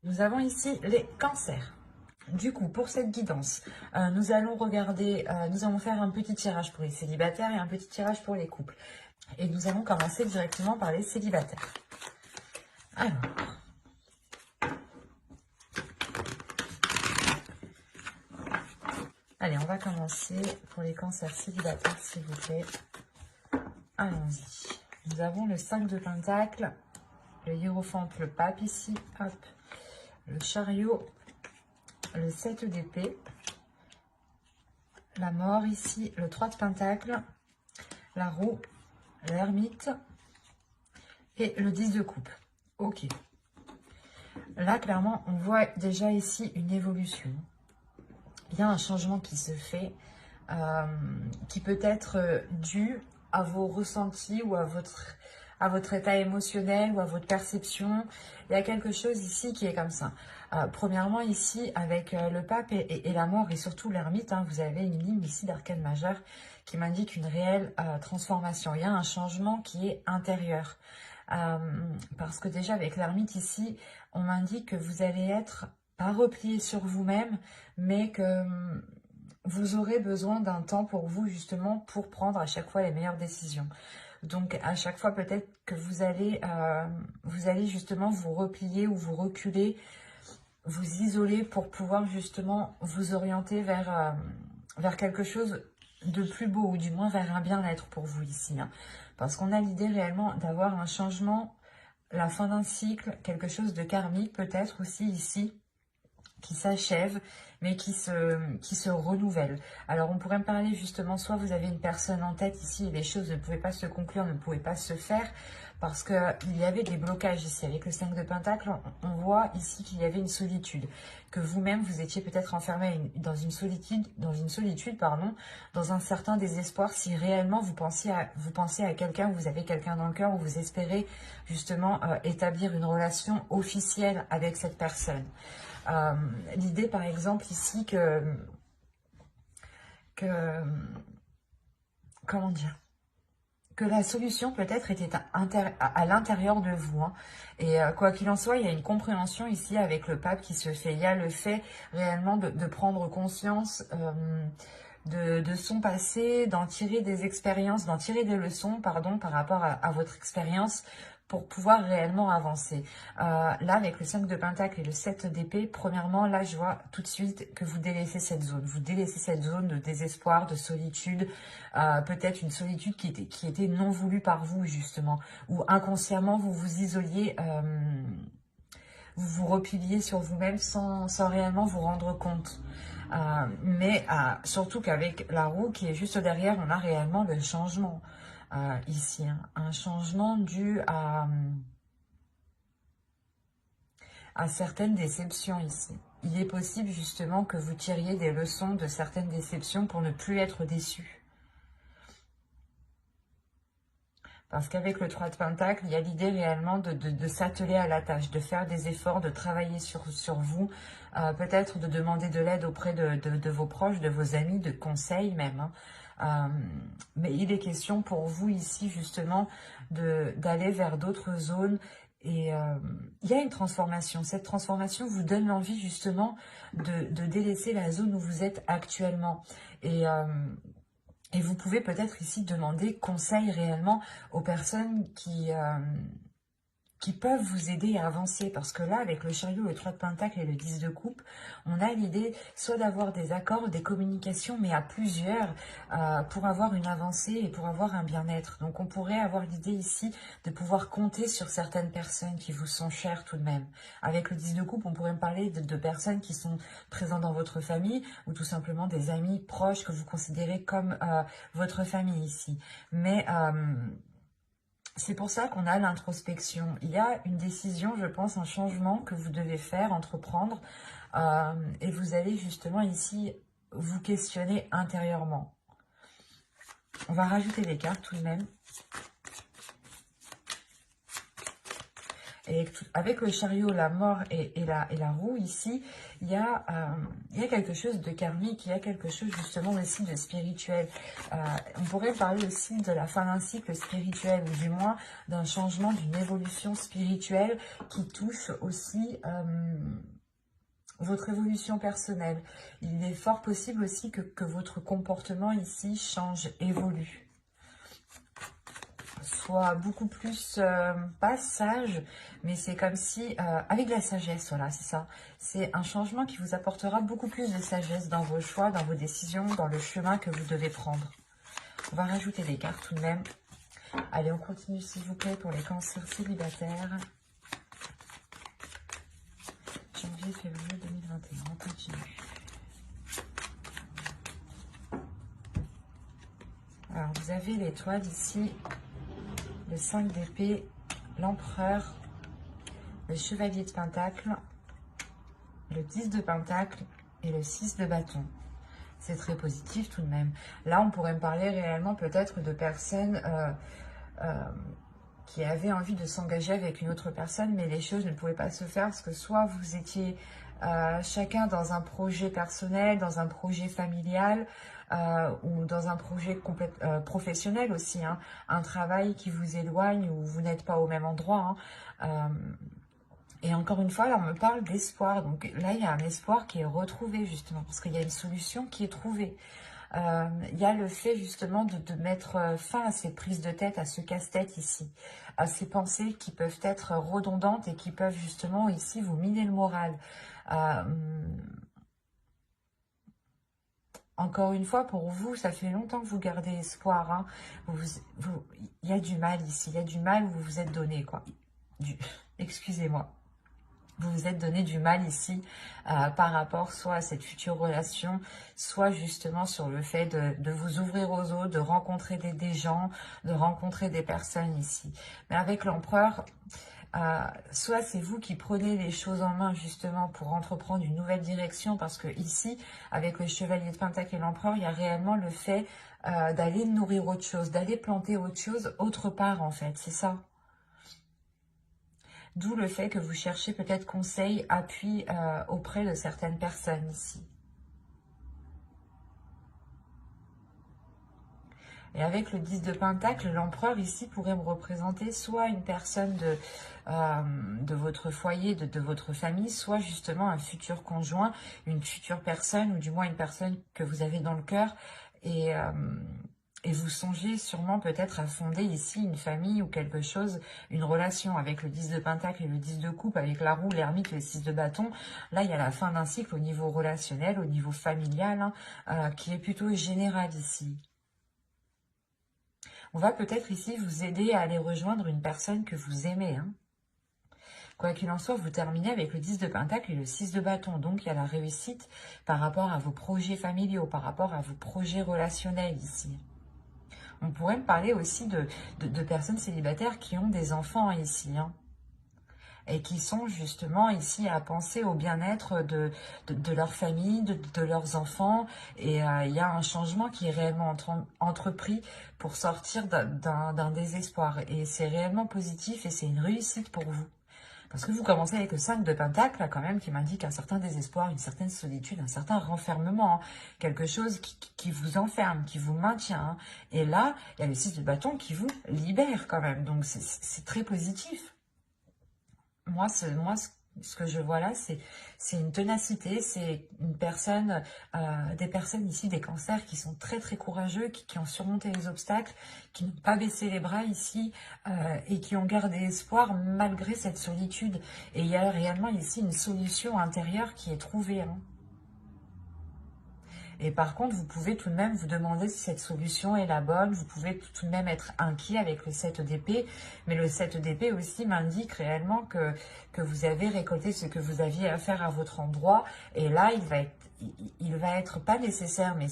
Nous avons ici les cancers. Du coup, pour cette guidance, nous allons regarder, nous allons faire un petit tirage pour les célibataires et un petit tirage pour les couples. Et nous allons commencer directement par les célibataires. Alors, allez, on va commencer pour les cancers célibataires, s'il vous plaît. Allons-y. Nous avons le 5 de Pentacle, le hiérophante, le pape ici, hop, le chariot, le 7 d'épée, la mort ici, le 3 de Pentacle, la roue, l'ermite et le 10 de coupe. Ok. Là, clairement, on voit déjà ici une évolution. Il y a un changement qui se fait, qui peut être dû à vos ressentis ou à votre état émotionnel ou à votre perception. Il y a quelque chose ici qui est comme ça. Premièrement, ici, avec le pape et la mort et surtout l'ermite, vous avez une ligne ici d'arcane majeur qui m'indique une réelle transformation. Il y a un changement qui est intérieur. Parce que déjà, avec l'ermite ici, on m'indique que vous allez être pas replié sur vous-même, mais que vous aurez besoin d'un temps pour vous, justement, pour prendre à chaque fois les meilleures décisions. Donc, à chaque fois, peut-être que vous allez justement vous replier ou vous reculer, vous isoler pour pouvoir justement vous orienter vers quelque chose de plus beau, ou du moins vers un bien-être pour vous ici. Parce qu'on a l'idée réellement d'avoir un changement, la fin d'un cycle, quelque chose de karmique peut-être aussi ici, qui s'achève, mais qui se renouvelle. Alors, on pourrait me parler justement, soit vous avez une personne en tête ici et les choses ne pouvaient pas se conclure, ne pouvaient pas se faire, parce qu'il y avait des blocages ici. Avec le 5 de Pentacle, on voit ici qu'il y avait une solitude, que vous-même, vous étiez peut-être enfermé dans une solitude, pardon, dans un certain désespoir, si réellement vous pensez à quelqu'un, ou vous avez quelqu'un dans le cœur, ou vous espérez justement établir une relation officielle avec cette personne. L'idée, par exemple, ici, comment dire, que la solution peut-être était à l'intérieur de vous. Et quoi qu'il en soit, il y a une compréhension ici avec le pape qui se fait. Il y a le fait réellement de prendre conscience de son passé, d'en tirer des expériences, d'en tirer des leçons, pardon, par rapport à votre expérience, pour pouvoir réellement avancer. Là, avec le 5 de Pentacle et le 7 d'épée, premièrement, là, je vois tout de suite que vous délaissez cette zone. Vous délaissez cette zone de désespoir, de solitude, peut-être une solitude qui était non voulue par vous, justement, ou inconsciemment, vous vous isoliez, vous vous repliez sur vous-même sans réellement vous rendre compte. Mais surtout qu'avec la roue qui est juste derrière, on a réellement le changement ici. Un changement dû à certaines déceptions ici. Il est possible justement que vous tiriez des leçons de certaines déceptions pour ne plus être déçu. Parce qu'avec le 3 de Pentacle, il y a l'idée réellement de s'atteler à la tâche, de faire des efforts, de travailler sur vous, peut-être de demander de l'aide auprès de vos proches, de vos amis, de conseils même. Mais il est question pour vous ici justement d'aller vers d'autres zones. Et il y a une transformation. Cette transformation vous donne l'envie justement de délaisser la zone où vous êtes actuellement. Et vous pouvez peut-être ici demander conseil réellement aux personnes qui peuvent vous aider à avancer. Parce que là, avec le chariot, le 3 de Pentacle et le 10 de coupe, on a l'idée soit d'avoir des accords, des communications, mais à plusieurs, pour avoir une avancée et pour avoir un bien-être. Donc on pourrait avoir l'idée ici de pouvoir compter sur certaines personnes qui vous sont chères tout de même. Avec le 10 de coupe, on pourrait me parler de personnes qui sont présentes dans votre famille, ou tout simplement des amis proches que vous considérez comme votre famille ici. Mais c'est pour ça qu'on a l'introspection. Il y a une décision, je pense, un changement que vous devez faire, entreprendre. Et vous allez justement ici vous questionner intérieurement. On va rajouter des cartes tout de même. Et avec le chariot, la mort et la roue ici, il y a quelque chose de karmique, il y a quelque chose justement aussi de spirituel. On pourrait parler aussi de la fin d'un cycle spirituel, ou du moins d'un changement, d'une évolution spirituelle qui touche aussi votre évolution personnelle. Il est fort possible aussi que votre comportement ici change, évolue. Soit beaucoup plus, pas sage, mais c'est comme si, avec de la sagesse, voilà, c'est ça. C'est un changement qui vous apportera beaucoup plus de sagesse dans vos choix, dans vos décisions, dans le chemin que vous devez prendre. On va rajouter des cartes tout de même. Allez, on continue s'il vous plaît pour les cancers célibataires. Janvier, février 2021, on continue. Alors, vous avez l'étoile ici, le 5 d'épée, l'empereur, le chevalier de pentacle, le 10 de pentacle et le 6 de bâton. C'est très positif tout de même. Là, on pourrait me parler réellement peut-être de personnes qui avaient envie de s'engager avec une autre personne, mais les choses ne pouvaient pas se faire parce que soit vous étiez chacun dans un projet personnel, dans un projet familial, ou dans un projet professionnel aussi, hein, un travail qui vous éloigne ou vous n'êtes pas au même endroit. Hein, et encore une fois, là, on me parle d'espoir. Donc là, il y a un espoir qui est retrouvé, justement, parce qu'il y a une solution qui est trouvée. Il y a le fait, justement, de mettre fin à ces prises de tête, à ce casse-tête ici, à ces pensées qui peuvent être redondantes et qui peuvent, justement, ici, vous miner le moral. Encore une fois, pour vous, ça fait longtemps que vous gardez espoir. Hein. Il y a du mal ici, il y a du mal où vous vous êtes donné, quoi. Excusez-moi. Vous vous êtes donné du mal ici par rapport soit à cette future relation, soit justement sur le fait de vous ouvrir aux autres, de rencontrer des gens, de rencontrer des personnes ici. Mais avec l'empereur, soit c'est vous qui prenez les choses en main justement pour entreprendre une nouvelle direction, parce que ici, avec le chevalier de pentacle et l'empereur, il y a réellement le fait d'aller nourrir autre chose, d'aller planter autre chose autre part en fait, c'est ça. D'où le fait que vous cherchez peut-être conseil, appui auprès de certaines personnes ici. Et avec le 10 de pentacle, l'empereur ici pourrait me représenter soit une personne de votre foyer, de votre famille, soit justement un futur conjoint, une future personne, ou du moins une personne que vous avez dans le cœur. Et vous songez sûrement peut-être à fonder ici une famille ou quelque chose, une relation avec le 10 de pentacle et le 10 de coupe, avec la roue, l'ermite, le 6 de bâton. Là, il y a la fin d'un cycle au niveau relationnel, au niveau familial, hein, qui est plutôt général ici. On va peut-être ici vous aider à aller rejoindre une personne que vous aimez. Hein. Quoi qu'il en soit, vous terminez avec le 10 de pentacle et le 6 de bâton. Donc, il y a la réussite par rapport à vos projets familiaux, par rapport à vos projets relationnels ici. On pourrait me parler aussi de personnes célibataires qui ont des enfants ici, hein, et qui sont justement ici à penser au bien-être de leur famille, de leurs enfants. Et il y a un changement qui est réellement entrepris pour sortir d'un désespoir. Et c'est réellement positif et c'est une réussite pour vous. Parce que vous commencez avec le 5 de pentacle, là, quand même, qui m'indique un certain désespoir, une certaine solitude, un certain renfermement. Hein. Quelque chose qui vous enferme, qui vous maintient. Hein. Et là, il y a le 6 de bâton qui vous libère quand même. Donc, c'est très positif. Moi, ce que je vois là, c'est une ténacité, c'est une personne, des personnes ici, des cancers qui sont très très courageux, qui ont surmonté les obstacles, qui n'ont pas baissé les bras ici et qui ont gardé espoir malgré cette solitude. Et il y a réellement ici une solution intérieure qui est trouvée. Hein. Et par contre, vous pouvez tout de même vous demander si cette solution est la bonne. Vous pouvez tout de même être inquiet avec le 7 d'épée. Mais le 7 d'épée aussi m'indique réellement que vous avez récolté ce que vous aviez à faire à votre endroit. Et là, il va être pas nécessaire, mais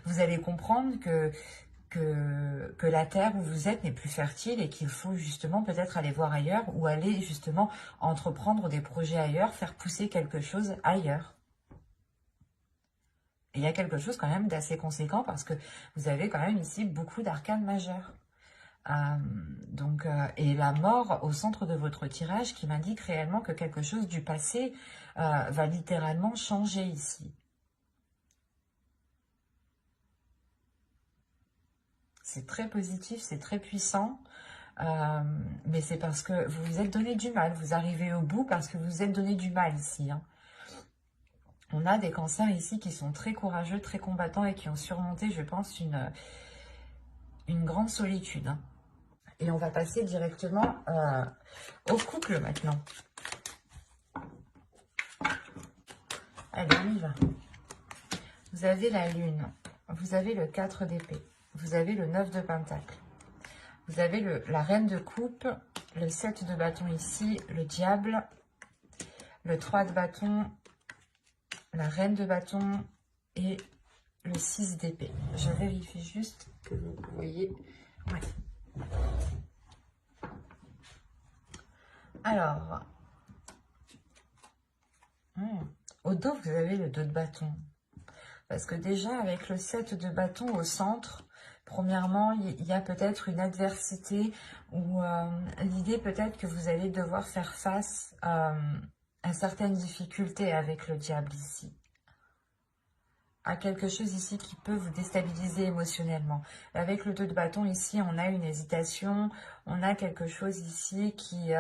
vous allez comprendre que la terre où vous êtes n'est plus fertile et qu'il faut justement peut-être aller voir ailleurs ou aller justement entreprendre des projets ailleurs, faire pousser quelque chose ailleurs. Et il y a quelque chose quand même d'assez conséquent parce que vous avez quand même ici beaucoup d'arcanes majeures. Et la mort au centre de votre tirage qui m'indique réellement que quelque chose du passé va littéralement changer ici. C'est très positif, c'est très puissant. Mais c'est parce que vous vous êtes donné du mal. Vous arrivez au bout parce que vous vous êtes donné du mal ici. Hein. On a des cancers ici qui sont très courageux, très combattants et qui ont surmonté, je pense, une grande solitude. Hein. Et on va passer directement au couple maintenant. Allez, on y va. Vous avez la lune, vous avez le 4 d'épée, vous avez le 9 de pentacle. Vous avez la reine de coupe, le 7 de bâton ici, le diable, le 3 de bâton, la reine de bâton et le 6 d'épée. Je vérifie juste que vous voyez. Ouais. Alors, au dos, vous avez le 2 de bâton. Parce que déjà, avec le 7 de bâton au centre, premièrement, il y a peut-être une adversité ou l'idée peut-être que vous allez devoir faire face à certaines difficultés avec le diable ici. À quelque chose ici qui peut vous déstabiliser émotionnellement. Avec le 2 de bâton ici, on a une hésitation, on a quelque chose ici qui...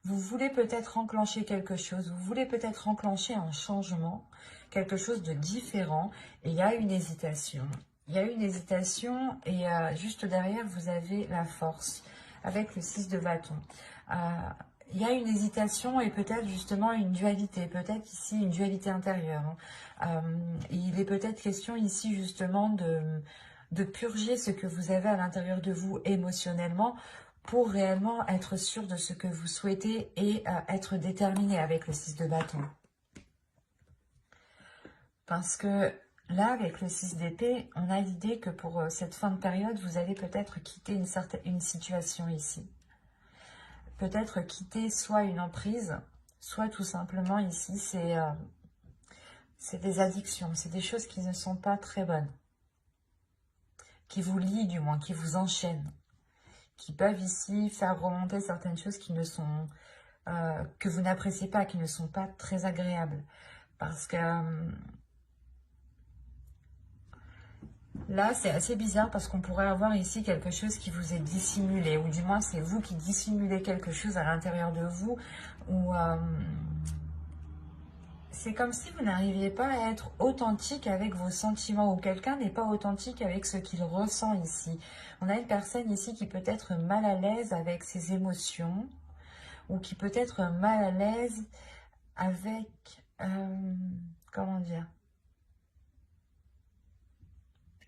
vous voulez peut-être enclencher quelque chose, vous voulez peut-être enclencher un changement, quelque chose de différent, et il y a une hésitation. Il y a une hésitation, et juste derrière, vous avez la force, avec le 6 de bâton. Il y a une hésitation et peut-être justement une dualité, peut-être ici une dualité intérieure. Hein. Il est peut-être question ici justement de purger ce que vous avez à l'intérieur de vous émotionnellement, pour réellement être sûr de ce que vous souhaitez et être déterminé avec le 6 de bâton. Parce que là, avec le 6 d'épée, on a l'idée que pour cette fin de période, vous allez peut-être quitter une situation ici. Peut-être quitter soit une emprise, soit tout simplement ici, c'est des addictions, c'est des choses qui ne sont pas très bonnes. Qui vous lient du moins, qui vous enchaînent. Qui peuvent ici faire remonter certaines choses qui ne sont, que vous n'appréciez pas, qui ne sont pas très agréables. Parce que là, c'est assez bizarre parce qu'on pourrait avoir ici quelque chose qui vous est dissimulé, ou du moins c'est vous qui dissimulez quelque chose à l'intérieur de vous, ou c'est comme si vous n'arriviez pas à être authentique avec vos sentiments, ou quelqu'un n'est pas authentique avec ce qu'il ressent ici. On a une personne ici qui peut être mal à l'aise avec ses émotions, ou qui peut être mal à l'aise avec, comment dire,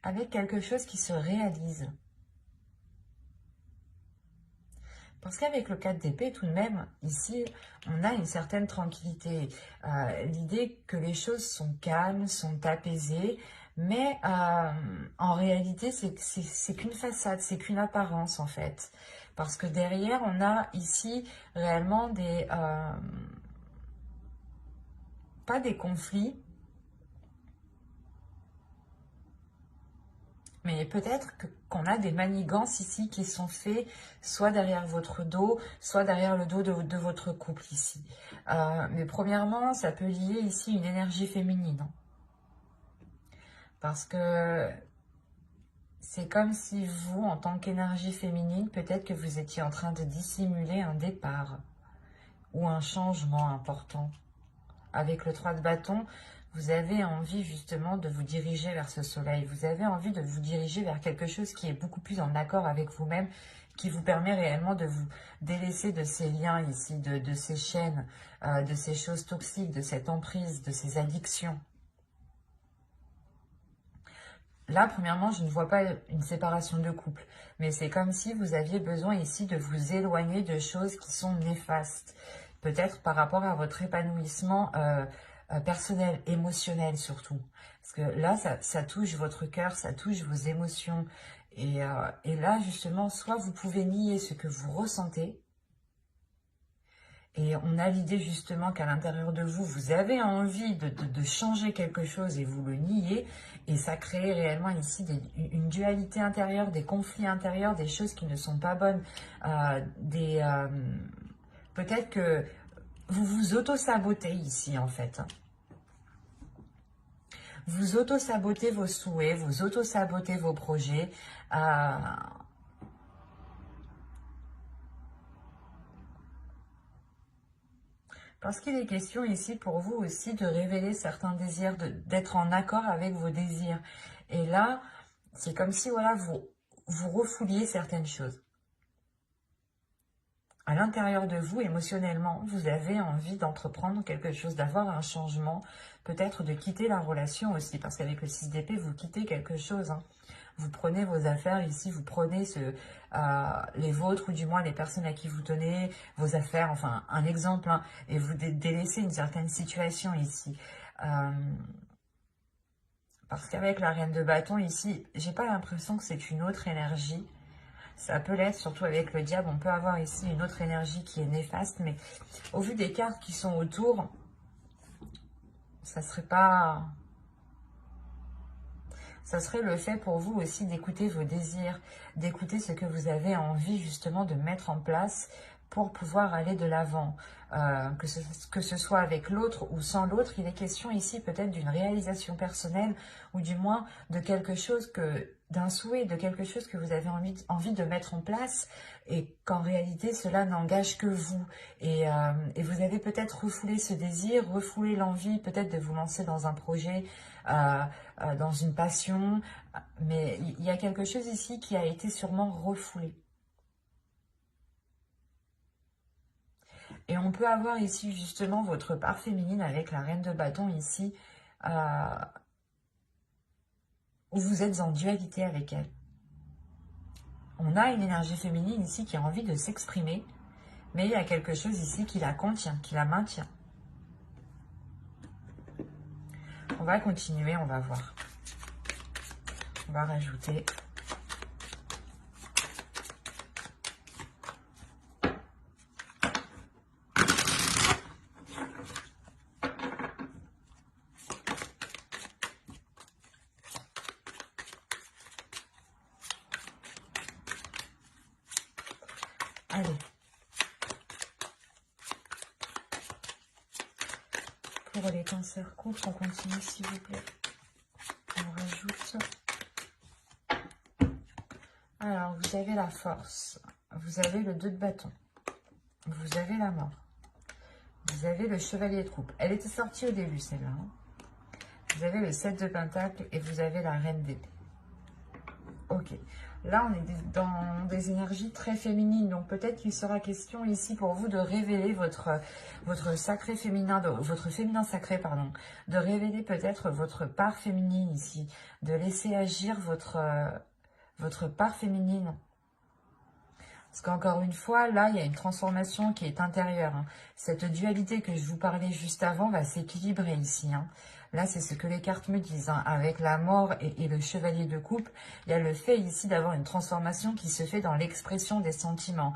avec quelque chose qui se réalise. Parce qu'avec le 4 d'épée, tout de même, ici, on a une certaine tranquillité. L'idée que les choses sont calmes, sont apaisées, mais en réalité, c'est qu'une façade, c'est qu'une apparence, en fait. Parce que derrière, on a ici réellement des... pas des conflits, mais peut-être qu'on a des manigances ici qui sont faits soit derrière votre dos, soit derrière le dos de votre couple ici. Mais premièrement, ça peut lier ici une énergie féminine. Hein. Parce que c'est comme si vous, en tant qu'énergie féminine, peut-être que vous étiez en train de dissimuler un départ ou un changement important. Avec le 3 de bâton, vous avez envie justement de vous diriger vers ce soleil. Vous avez envie de vous diriger vers quelque chose qui est beaucoup plus en accord avec vous-même, qui vous permet réellement de vous délaisser de ces liens ici, de ces chaînes, de ces choses toxiques, de cette emprise, de ces addictions. Là, premièrement, je ne vois pas une séparation de couple, mais c'est comme si vous aviez besoin ici de vous éloigner de choses qui sont néfastes. Peut-être par rapport à votre épanouissement personnel, émotionnel surtout. Parce que là, ça touche votre cœur, ça touche vos émotions. Et là, justement, soit vous pouvez nier ce que vous ressentez, Et on a l'idée justement qu'à l'intérieur de vous, vous avez envie de changer quelque chose et vous le niez. Et ça crée réellement ici une dualité intérieure, des conflits intérieurs, des choses qui ne sont pas bonnes. Peut-être que vous vous auto-sabotez ici en fait. Vous auto-sabotez vos souhaits, vous auto-sabotez vos projets. Parce qu'il est question ici pour vous aussi de révéler certains désirs, d'être en accord avec vos désirs. Et là, c'est comme si voilà, vous refouliez certaines choses. À l'intérieur de vous, émotionnellement, vous avez envie d'entreprendre quelque chose, d'avoir un changement, peut-être de quitter la relation aussi, parce qu'avec le 6 d'épée, vous quittez quelque chose. Hein. Vous prenez vos affaires ici, vous prenez les vôtres, ou du moins les personnes à qui vous tenez, vos affaires, enfin un exemple, hein, et vous délaissez une certaine situation ici. Parce qu'avec la reine de bâton ici, j'ai pas l'impression que c'est une autre énergie. Ça peut l'être, surtout avec le diable, on peut avoir ici une autre énergie qui est néfaste, mais au vu des cartes qui sont autour, ça serait pas... Ça serait le fait pour vous aussi d'écouter vos désirs, d'écouter ce que vous avez envie justement de mettre en place pour pouvoir aller de l'avant. Que ce soit avec l'autre ou sans l'autre, il est question ici peut-être d'une réalisation personnelle ou du moins de quelque chose d'un souhait, de quelque chose que vous avez envie de mettre en place et qu'en réalité cela n'engage que vous. Et vous avez peut-être refoulé ce désir, refoulé l'envie peut-être de vous lancer dans un projet, dans une passion, mais il y a quelque chose ici qui a été sûrement refoulé. Et on peut avoir ici justement votre part féminine avec la reine de bâton ici, où vous êtes en dualité avec elle. On a une énergie féminine ici qui a envie de s'exprimer, mais il y a quelque chose ici qui la contient, qui la maintient. On va continuer, on va voir. On va rajouter... Allez. Pour les cancers courts, on continue s'il vous plaît. On rajoute. Alors, vous avez la force. Vous avez le 2 de bâton. Vous avez la mort. Vous avez le chevalier de coupe. Elle était sortie au début, celle-là. Hein. Vous avez le 7 de pentacle et vous avez la reine d'épée. Ok. Là, on est dans des énergies très féminines. Donc, peut-être qu'il sera question ici pour vous de révéler votre sacré féminin, votre féminin sacré, pardon. De révéler peut-être votre part féminine ici. De laisser agir votre part féminine. Parce qu'encore une fois, là, il y a une transformation qui est intérieure. Hein. Cette dualité que je vous parlais juste avant va s'équilibrer ici. Hein. Là, c'est ce que les cartes me disent. Hein. Avec la mort et le chevalier de coupe, il y a le fait ici d'avoir une transformation qui se fait dans l'expression des sentiments.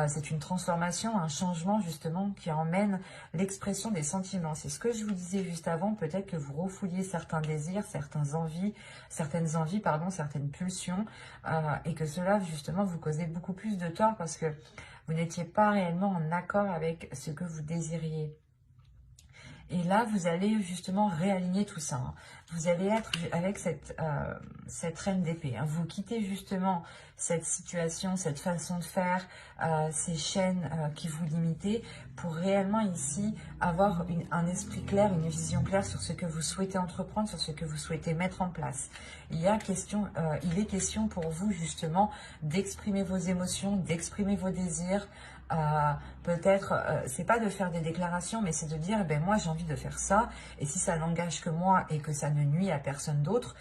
C'est une transformation, un changement justement qui emmène l'expression des sentiments. C'est ce que je vous disais juste avant. Peut-être que vous refouliez certains désirs, certaines envies, certaines pulsions. Et que cela justement vous causait beaucoup plus de tort parce que vous n'étiez pas réellement en accord avec ce que vous désiriez. Et là, vous allez justement réaligner tout ça. Hein. Vous allez être avec cette reine d'épée. Hein. Vous quittez justement cette situation, cette façon de faire, ces chaînes qui vous limitaient pour réellement ici avoir un esprit clair, une vision claire sur ce que vous souhaitez entreprendre, sur ce que vous souhaitez mettre en place. Il est question pour vous justement d'exprimer vos émotions, d'exprimer vos désirs. Peut-être, c'est pas de faire des déclarations, mais c'est de dire, ben moi j'ai envie de faire ça, et si ça n'engage que moi et que ça ne nuit à personne d'autre,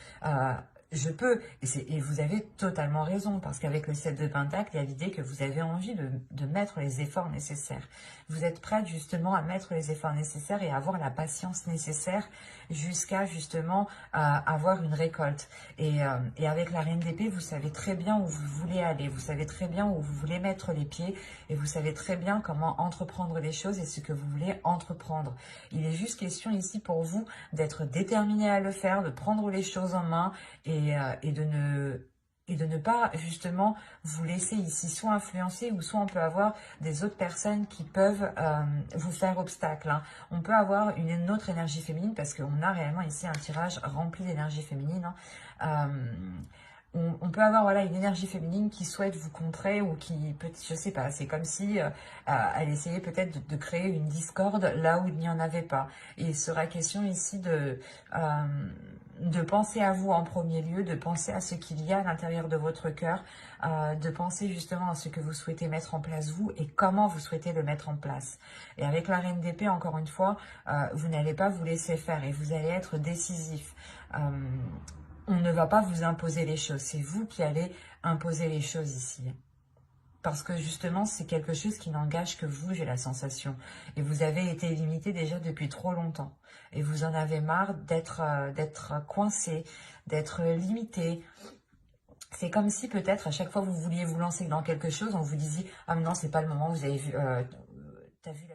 je peux, et vous avez totalement raison, parce qu'avec le 7 de Pentacle, il y a l'idée que vous avez envie de mettre les efforts nécessaires. Vous êtes prête justement à mettre les efforts nécessaires et à avoir la patience nécessaire jusqu'à justement avoir une récolte. Et avec la Reine d'épée, vous savez très bien où vous voulez aller, vous savez très bien où vous voulez mettre les pieds, et vous savez très bien comment entreprendre les choses et ce que vous voulez entreprendre. Il est juste question ici pour vous d'être déterminé à le faire, de prendre les choses en main et de ne pas justement vous laisser ici soit influencer ou soit on peut avoir des autres personnes qui peuvent vous faire obstacle. Hein. On peut avoir une autre énergie féminine parce qu'on a réellement ici un tirage rempli d'énergie féminine. Hein. On peut avoir voilà, une énergie féminine qui souhaite vous contrer ou qui, peut, je sais pas, c'est comme si elle essayait peut-être de créer une discorde là où il n'y en avait pas. Et il sera question ici de penser à vous en premier lieu, de penser à ce qu'il y a à l'intérieur de votre cœur, de penser justement à ce que vous souhaitez mettre en place vous et comment vous souhaitez le mettre en place. Et avec la Reine d'épée, encore une fois, vous n'allez pas vous laisser faire et vous allez être décisif. On ne va pas vous imposer les choses, c'est vous qui allez imposer les choses ici. Parce que justement, c'est quelque chose qui n'engage que vous, j'ai la sensation. Et vous avez été limité déjà depuis trop longtemps. Et vous en avez marre d'être coincé, d'être limité. C'est comme si peut-être à chaque fois que vous vouliez vous lancer dans quelque chose, on vous disait « Ah mais non, c'est pas le moment, vous avez vu, t'as vu la... »